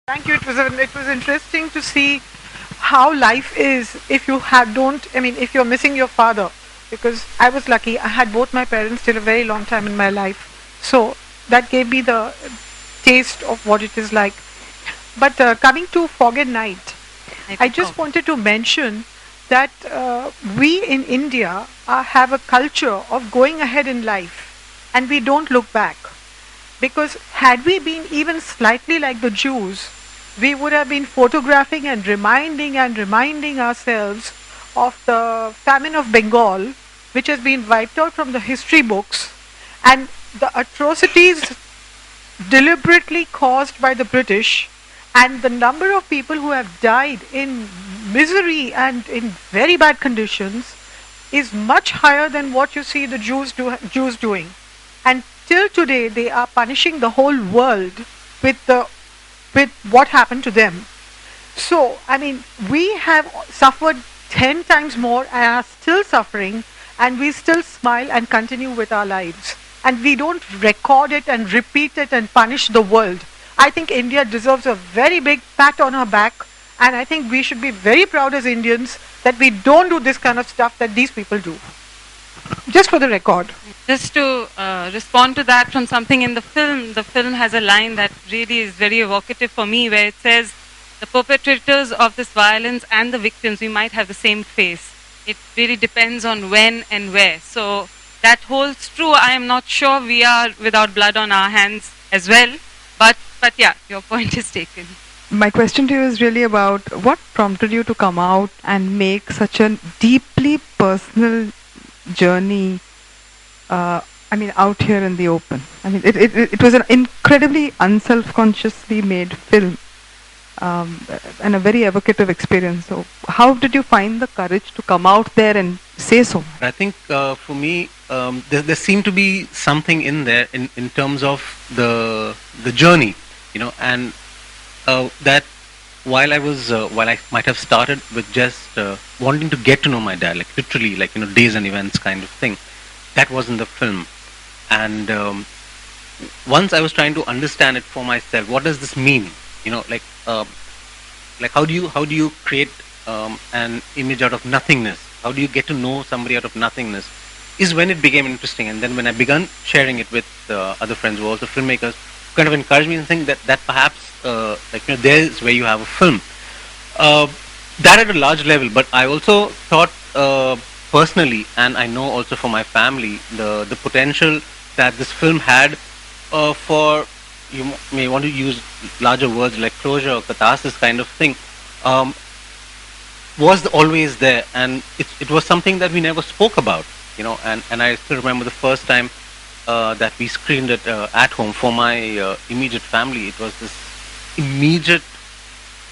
Thank you. It was interesting to see how life is if you have don't. I mean, if you're missing your father, because I was lucky. I had both my parents till a very long time in my life, so that gave me the taste of what it is like. But coming to Fog and Night, I just wanted to mention that we in India have a culture of going ahead in life, and we don't look back. Because had we been even slightly like the Jews, we would have been photographing and reminding ourselves of the famine of Bengal, which has been wiped out from the history books, and the atrocities deliberately caused by the British, and the number of people who have died in misery and in very bad conditions is much higher than what you see the Jews doing. And till today, they are punishing the whole world with the with what happened to them. So, I mean, we have suffered 10 times more and are still suffering, and we still smile and continue with our lives. And we don't record it and repeat it and punish the world. I think India deserves a very big pat on her back, and I think we should be very proud as Indians that we don't do this kind of stuff that these people do. Just for the record. Just to respond to that from something in the film has a line that really is very evocative for me, where it says, the perpetrators of this violence and the victims, we might have the same face. It really depends on when and where. So that holds true. I am not sure we are without blood on our hands as well. But yeah, your point is taken. My question to you is really about what prompted you to come out and make such a deeply personal journey, out here in the open. I mean, it was an incredibly unself-consciously made film, and a very evocative experience. So how did you find the courage to come out there and say so? I think for me, there seemed to be something in there in terms of the journey, and that while I might have started with just wanting to get to know my dad, like literally, like days and events kind of thing, that was in the film. And once I was trying to understand it for myself, what does this mean? Like how do you create an image out of nothingness? How do you get to know somebody out of nothingness? Is when it became interesting. And then when I began sharing it with other friends who are also filmmakers, kind of encouraged me and think that perhaps there is where you have a film. That at a large level, but I also thought personally, and I know also for my family, the potential that this film had for, you may want to use larger words like closure or catharsis kind of thing, was always there, and it was something that we never spoke about, and I still remember the first time that we screened it at home for my immediate family. It was this immediate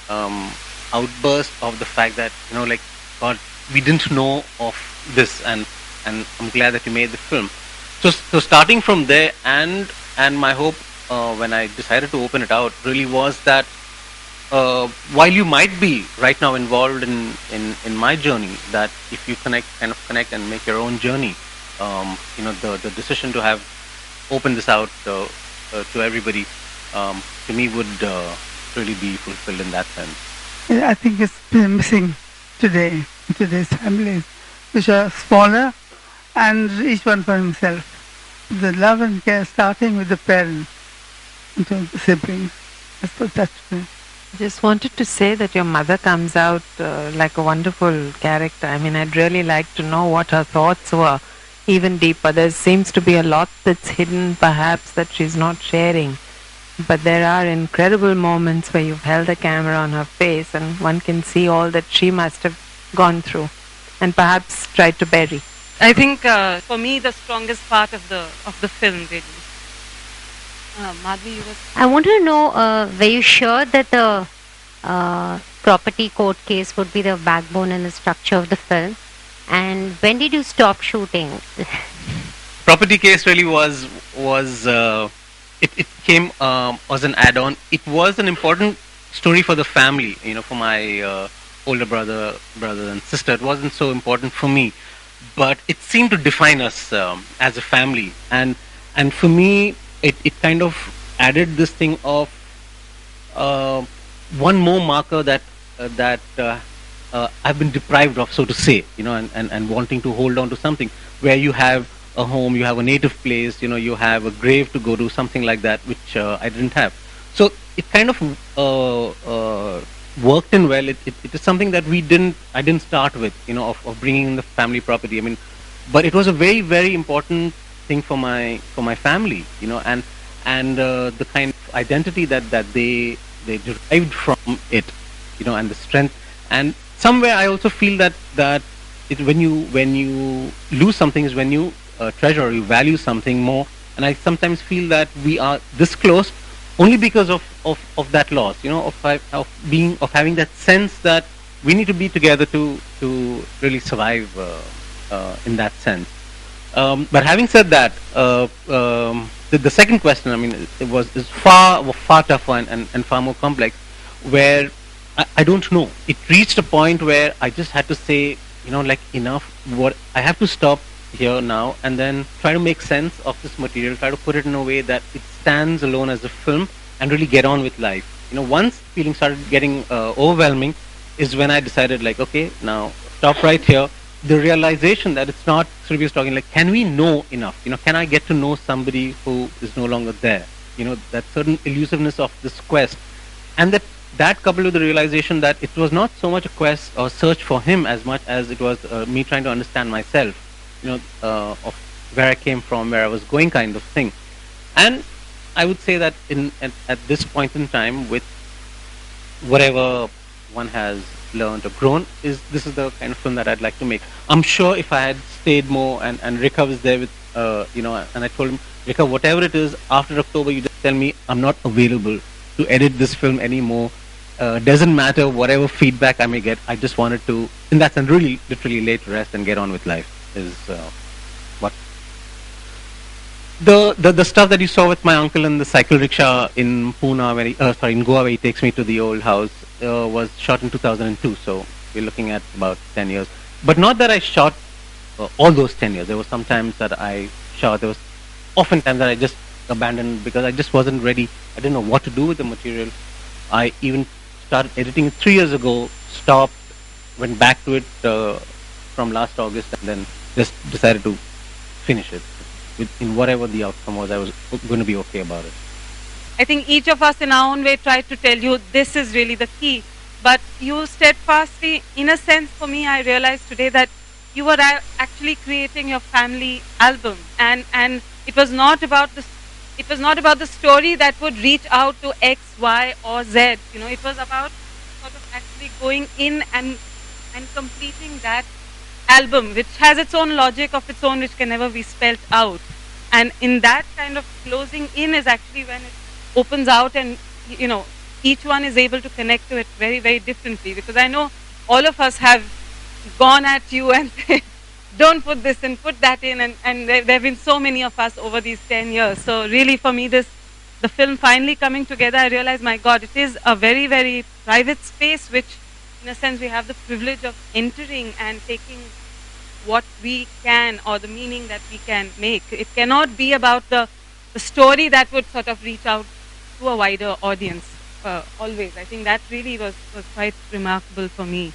outburst of the fact that God, we didn't know of this, and I'm glad that you made the film. So starting from there, and my hope when I decided to open it out really was that while you might be right now involved in my journey, that if you connect and make your own journey, the decision to have opened this out to everybody, to me would really be fulfilled in that sense. I think it's been missing today in today's families, which are smaller and each one for himself. The love and care starting with the parents and the siblings. That's what touched me. Just wanted to say that your mother comes out like a wonderful character. I mean, I'd really like to know what her thoughts were, even deeper. There seems to be a lot that's hidden, perhaps, that she's not sharing. But there are incredible moments where you've held the camera on her face and one can see all that she must have gone through and perhaps tried to bury. I think for me the strongest part of the film really. Madhvi, you were... I want to know, were you sure that the property court case would be the backbone and the structure of the film? And when did you stop shooting? Property case really was it came as an add-on. It was an important story for the family, for my older brother and sister. It wasn't so important for me, but it seemed to define us as a family, and for me it kind of added this thing of one more marker that I've been deprived of, so to say, and wanting to hold on to something where you have a home, you have a native place, you have a grave to go to, something like that, which I didn't have. So it kind of worked in well. It is something that I didn't start with, of bringing in the family property. I mean, but it was a very, very important thing for my family, and the kind of identity that they derived from it, and the strength. And somewhere I also feel that when you lose something is when you treasure, you value something more. And I sometimes feel that we are this close only because of that loss, of having that sense that we need to be together to really survive in that sense. But having said that, the second question, I mean, is far tougher and far more complex, where I don't know. It reached a point where I just had to say, like, enough. What I have to stop here now, and then try to make sense of this material, try to put it in a way that it stands alone as a film, and really get on with life. Once feelings started getting overwhelming, is when I decided, like, okay, now stop right here. The realization that it's not, Surbhi was talking, like, can we know enough? Can I get to know somebody who is no longer there? That certain elusiveness of this quest, and that coupled with the realization that it was not so much a quest or search for him as much as it was me trying to understand myself, of where I came from, where I was going, kind of thing. And I would say that at this point in time, with whatever one has learned or grown, this is the kind of film that I'd like to make. I'm sure if I had stayed more, and Rika was there with, and I told him, Rika, whatever it is, after October, you just tell me I'm not available to edit this film anymore. Doesn't matter whatever feedback I may get. I just wanted to, in that sense, really, literally lay to rest and get on with life. Is what the stuff that you saw with my uncle in the cycle rickshaw in Pune, in Goa, where he takes me to the old house, was shot in 2002. So we're looking at about 10 years. But not that I shot all those 10 years. There were some times that I shot. There was often times that I just abandoned because I just wasn't ready. I didn't know what to do with the material. I even started editing it 3 years ago, stopped, went back to it from last August, and then just decided to finish it. In whatever the outcome was, I was going to be okay about it. I think each of us in our own way tried to tell you this is really the key. But you steadfastly, in a sense, for me, I realized today that you were actually creating your family album, and it was not about the story that would reach out to X, Y, or Z. It was about sort of actually going in and completing that album, which has its own logic of its own, which can never be spelt out. And in that kind of closing in is actually when it opens out, and each one is able to connect to it very, very differently. Because I know all of us have gone at you and said, don't put this and put that in, and there have been so many of us over these 10 years. So really for me, the film finally coming together, I realized, my God, it is a very, very private space, which in a sense we have the privilege of entering and taking what we can, or the meaning that we can make. It cannot be about the story that would sort of reach out to a wider audience always. I think that really was quite remarkable for me.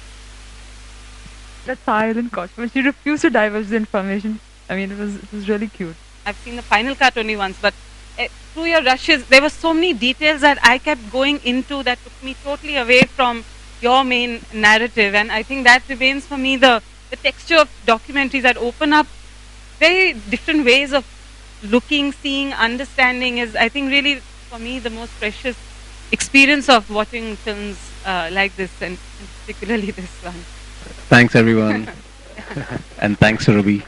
That silent costume, she refused to divulge the information. I mean, it was really cute. I've seen the final cut only once, but through your rushes, there were so many details that I kept going into that took me totally away from your main narrative. And I think that remains for me the texture of documentaries that open up very different ways of looking, seeing, understanding is, I think, really for me the most precious experience of watching films like this, and particularly this one. Thanks everyone. And thanks Ruby.